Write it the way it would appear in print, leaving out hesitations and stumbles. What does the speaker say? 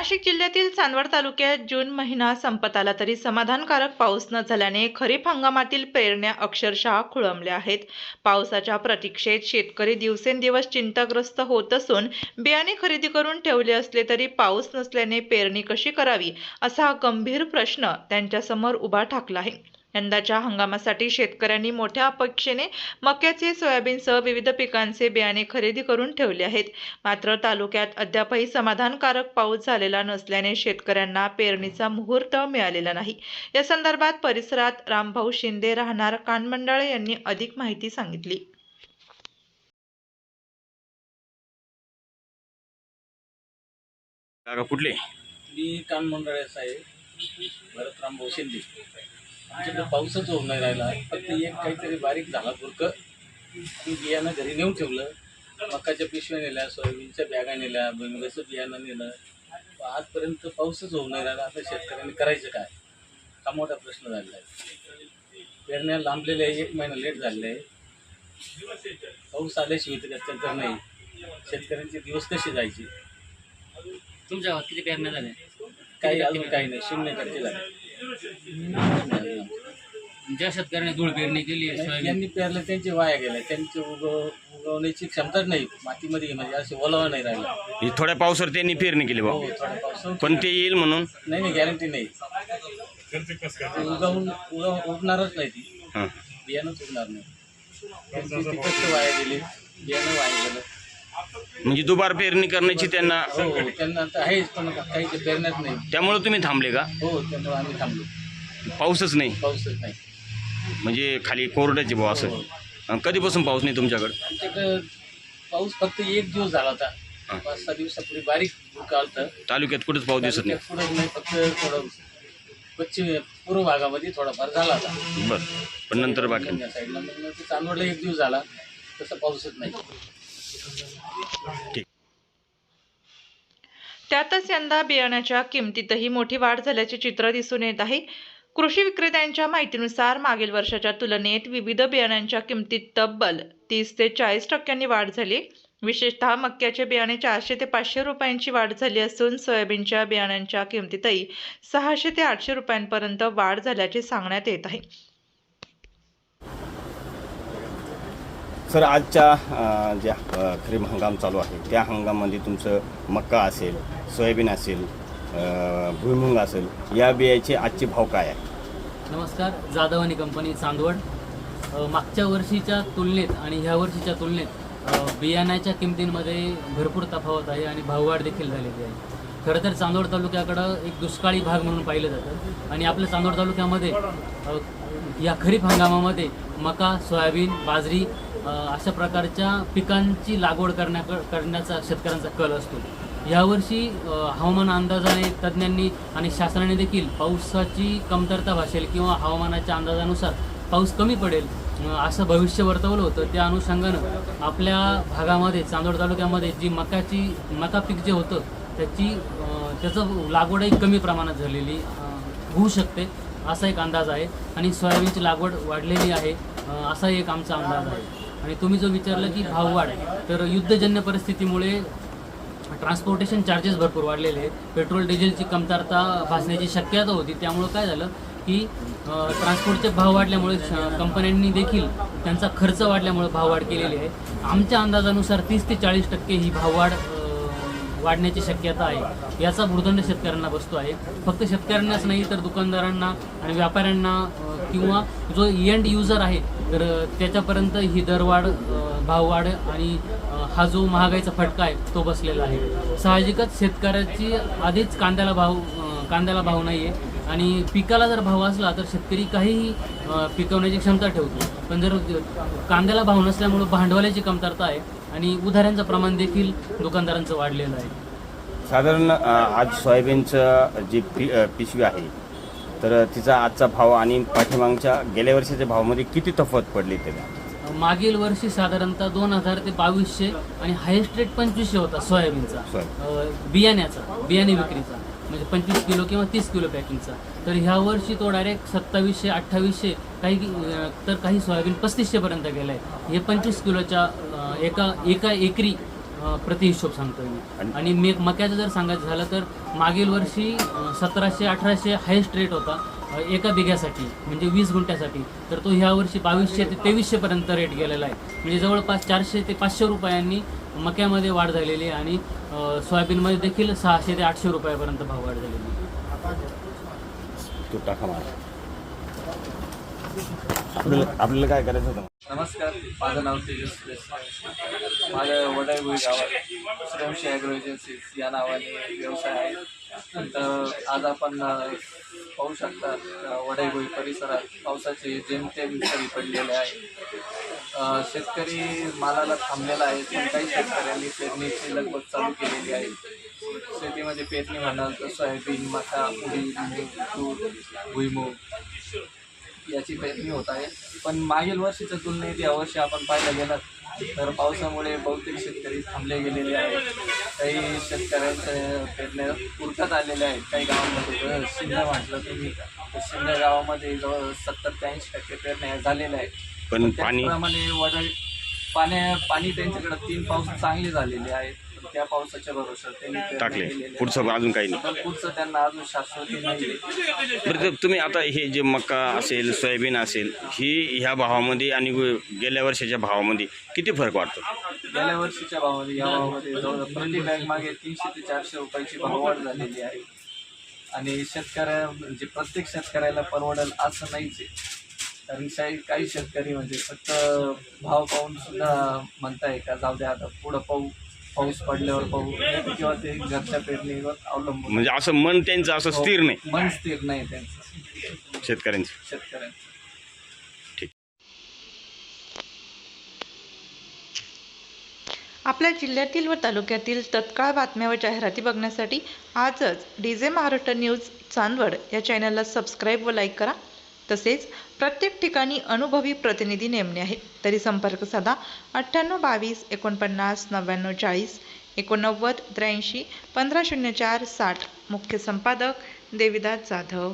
नाशिक जिल्ह्यातील चांदवड तालुक्यात जून महिना संपत आला तरी समाधानकारक पाऊस न झाल्याने खरीप हंगामातील पेरण्या अक्षरशः खोळंबल्या आहेत। पावसाच्या प्रतीक्षेत शेतकरी दिवसेंदिवस चिंताग्रस्त होत असून बियाणे खरेदी करून ठेवले असले तरी पाऊस नसल्याने पेरणी कशी करावी असा गंभीर प्रश्न त्यांच्यासमोर उभा ठाकला आहे। यंदाच्या हंगामासाठी शेतकऱ्यांनी मोठ्या अपेक्षेने मक्याचे, सोयाबीनसह विविध पिकांचे बियाणे खरेदी करून ठेवले आहेत। मात्र तालुक्यात अद्यापही समाधानकारक पाऊस झालेला नसल्याने शेतकऱ्यांना पेरणीचा मुहूर्त मिळालेला नाही। या संदर्भात परिसरात रामभाऊ शिंदे राहणार कानमंडळे यांनी अधिक माहिती सांगितली। कुठले? मी कानमंडळे साहेब भरत रामभाऊ शिंदे। आमच्याकडे पाऊसच होऊन नाही राहिला, फक्त एक काहीतरी बारीक झाला बुरकं आणि बियाणं घरी नेऊन ठेवलं। मकाच्या पिशव्या नेल्या, सोयाबीनच्या बॅगा नेल्या, भुईमुगाचं बियाणं नेलं, आजपर्यंत पाऊसच होऊन नाही राहिला। आता शेतकऱ्यांनी करायचं काय हा मोठा प्रश्न झालेला आहे। पेरण्या लांबलेल्या आहे, 1 महिना लेट झालेला आहे। पाऊस आल्याशिवाय तर त्याच्यानंतर नाही, शेतकऱ्यांचे दिवस कसे जायचे? तुमच्या गावात किती पेरण्या झाल्या? काही अजून काही नाही, 0% झाले। ज्या शेतकऱ्याने धूळ पेरणी केली आहे, सोयाबीन यांनी पेरलं त्यांचे वाया गेले, त्यांची उगवण्याची क्षमताच नाही, मातीमध्ये म्हणजे असे ओलावा नाही राहिला। ही थोड्या पावसावर त्यांनी पेरणी केली हो, बा, थोडा पाऊस पण ते येईल म्हणून नाही, गॅरंटी नाही। उगणारच नाही ती, हां बियाणंच उगणार नाही। त्यांची ती कष्ट वाया गेली, बियाणं वाया गेलं। म्हणजे दुबार पेरणी करण्याची त्यांना हो, त्यांना तर आहेच, पण काही ते पेरण्यात नाही। त्यामुळे तुम्ही थांबले का? हो, त्यामुळे आम्ही थांबलो, पाऊसच नाही पाऊसच नाही। म्हणजे खाली कोरड्याची भाऊ असं? आणि कधीपासून पाऊस नाही तुमच्याकडे? आमच्याकडं पाऊस फक्त 1 दिवस झाला होता, 5-6 दिवसापूर्वी बारीक बुरकं आलं। तालुक्यात कुठेच पाऊस दिसत नाही? पुढंच नाही, फक्त थोडं पश्चिम पूर्व भागामध्ये थोडाफार झाला होता। बरं, पण नंतर बाकी साईडला मग ते चांदवडला 1 दिवस झाला, तसं पाऊसच नाही। ठीक। त्यातच यंदा बियाण्याच्या किमतीतही मोठी वाढ झाल्याचे चित्र दिसून येत आहे। कृषी विक्रेत्यांच्या माहितीनुसार मागील वर्षाच्या तुलनेत विविध बियाण्यांच्या किमतीत तब्बल 30 ते 40% वाढ झाली। विशेषतः मक्याचे बियाणे 400 ते 500 रुपयांची वाढ झाली असून सोयाबीनच्या बियाण्यांच्या किमतीतही 600 ते 800 रुपयांपर्यंत वाढ झाल्याचे सांगण्यात येत आहे। सर, आजच्या ज्या खरीप हंगाम चालू आहे त्या हंगामामध्ये तुमचं मक्का असेल, सोयाबीन असेल, भुईमुग असेल, या बियाचे आजचे भाव काय आहे? नमस्कार, जाधव आणि कंपनी चांदवड। मागच्या वर्षीच्या तुलनेत आणि ह्या वर्षीच्या तुलनेत बियाण्याच्या किमतींमध्ये भरपूर तफावत आहे आणि भाववाढ देखील झालेली आहे। खरं तर चांदवड तालुक्याकडं एक दुष्काळी भाग म्हणून पाहिलं जातं आणि आपल्या चांदवड तालुक्यामध्ये या खरीप हंगामामध्ये मका, सोयाबीन, बाजरी अशा प्रकारच्या पिकांची लागवड करण्याचा शेतकऱ्यांचा कल असतो। यावर्षी हवामान अंदाजाने तज्ज्ञांनी आणि शासनाने देखील पावसाची कमतरता भासेल किंवा हवामानाच्या अंदाजानुसार पाऊस कमी पडेल असं भविष्य वर्तवलं होतं। त्या अनुषंगानं आपल्या भागामध्ये चांदवड तालुक्यामध्ये जी मका पीक जे होतं त्याचं लागवडही कमी प्रमाणात झालेली होऊ शकते असा एक अंदाज आहे आणि सोयाबीनची लागवड वाढलेली आहे असा एक आमचा अंदाज आहे। आणि तुम्ही जो विचारलं की भाववाढ, तर युद्धजन्य परिस्थितीमुळे ट्रान्सपोर्टेशन चार्जेस भरपूर वाढलेले आहेत। पेट्रोल डिझेलची कमतरता भासण्याची शक्यता होती, त्यामुळं काय झालं की ट्रान्सपोर्टचे भाव वाढल्यामुळे कंपन्यांनी देखील त्यांचा खर्च वाढल्यामुळे भाववाढ केलेली आहे। आमच्या अंदाजानुसार 30 ते 40% ही भाववाढ वाढण्याची शक्यता आहे। याचा भुर्दंड शेतकऱ्यांना बसतो आहे। फक्त शेतकऱ्यांनाच नाही तर दुकानदारांना आणि व्यापाऱ्यांना किंवा जो एंड युजर आहे तर त्याच्यापर्यंत ही दरवाढ, भाववाढ आणि हा जो महागाईचा फटका आहे तो बसलेला आहे। साहजिकच शेतकऱ्याची आधीच कांद्याला भाव नाही आहे आणि पिकाला जर भाव असला तर शेतकरी काहीही पिकवण्याची क्षमता ठेवतो, पण जर कांद्याला भाव नसल्यामुळे भांडवलाची कमतरता आहे आणि उधाऱ्यांचं प्रमाण देखील दुकानदारांचं वाढलेलं आहे। साधारण आज सोयाबीनचं जी पिशवी आहे तर तिचा आजचा भाव आणि पाठीमागच्या गेल्या वर्षाच्या भावामध्ये किती तफावत पडली? त्याला मागील वर्षी साधारणतः 2000 ते 2200 आणि हायेस्ट रेट 2500 होता सोयाबीनचा, बियाणे विक्रीचा, म्हणजे 25 किलो किंवा 30 किलो पॅकिंगचा। तर ह्या वर्षी तो डायरेक्ट 2700, 2800, काही सोयाबीन 3500 पर्यंत गेलाय। हे 25 किलोच्या एका एकरी प्रति हिशोब सांगतोय मी. आणि मक्याचं जर सांगायचं झालं तर मागील वर्षी 1700-1800 हायेस्ट रेट होता एका बिघ्यासाठी, म्हणजे 20 गुंठ्यासाठी. तर तो ह्या वर्षी 2200 ते 2300पर्यंत रेट गेलेला आहे. म्हणजे जवळपास 400 ते 500 रुपयांनी मक्यामध्ये वाढ झालेली आहे आणि सोयाबीनमध्ये देखील 600 ते 800 रुपयापर्यंत भाव वाढ झालेली आहे. तो टाका मला. आपल्याला काय करायचं होतं? नमस्कार, माझं नाव तेजस देसाई. माझं वडाईभुई गावात श्रेयशी ॲग्रो एजन्सीज या नावाने व्यवसाय आहे. तर आज आपण पाहू शकता वडाईभुई परिसरात पावसाचे जेमतेम सरी पडलेले आहे. शेतकरी मालाला थांबलेला आहे, पण काही शेतकऱ्यांनी पेरणीची लगबग चालू केलेली आहे. शेतीमध्ये पेरणी म्हणाल तर सोयाबीन, मका, उडीद, तूर, भुईमूग याची पेरणी होत आहे. पण मागील वर्षीच्या तुलनेत यावर्षी आपण पाहायला गेलात तर पावसामुळे बहुतेक शेतकरी थांबले गेलेले आहेत. काही शेतकऱ्यांच्या पेरण्या उरकत आलेल्या आहेत. काही गावांमध्ये शिंदे म्हटलं तुम्ही तर शिंदे गावामध्ये जवळ 70 ते 80% पेरण्या झालेल्या आहेत. पण त्याचप्रमाणे पाणी त्यांच्याकडे 3 पाऊस चांगले झालेले आहेत. त्या पावसाच्या भरोश्यावर त्यांनी पेरणी टाकले, केलेली आहे. पुढचं अजून काही नाही. पण पुढचं त्यांना अजून शाश्वती नाही आहे. बरं, तुम्ही आता हे जे मका असेल, सोयाबीन असेल, ही ह्या भावामध्ये आणि गेल्या वर्षाच्या भावामध्ये किती फरक वाटतो? गेल्या वर्षीच्या भावामध्ये या भावामध्ये जवळ प्रति बॅग मागे 300 ते 400 रुपयाची भाववाढ झालेली आहे. आणि म्हणजे प्रत्येक शेतकऱ्याला परवडेल असं नाहीच आहे. कारण काही शेतकरी म्हणजे फक्त भाव पाहून सुद्धा म्हणताय का जाऊ द्या आता पुढं पाऊस पडल्यावर पाहू, किंवा ते घरच्या पेरणीवर अवलंबून. म्हणजे असं मन त्यांचं असं स्थिर नाही, मन स्थिर नाही त्यांचं शेतकऱ्यांचं. आपल्या जिल्ह्यातील व तालुक्यातील तत्काळ बातम्या व जाहिराती बघण्यासाठी आजच DJ महाराष्ट्र न्यूज चांदवड या चॅनलला सबस्क्राईब व लाईक करा. तसेच प्रत्येक ठिकाणी अनुभवी प्रतिनिधी नेमणे आहेत. तरी संपर्क साधा 98 22 49 99 40 89 83 1504 60. मुख्य संपादक देविदास जाधव.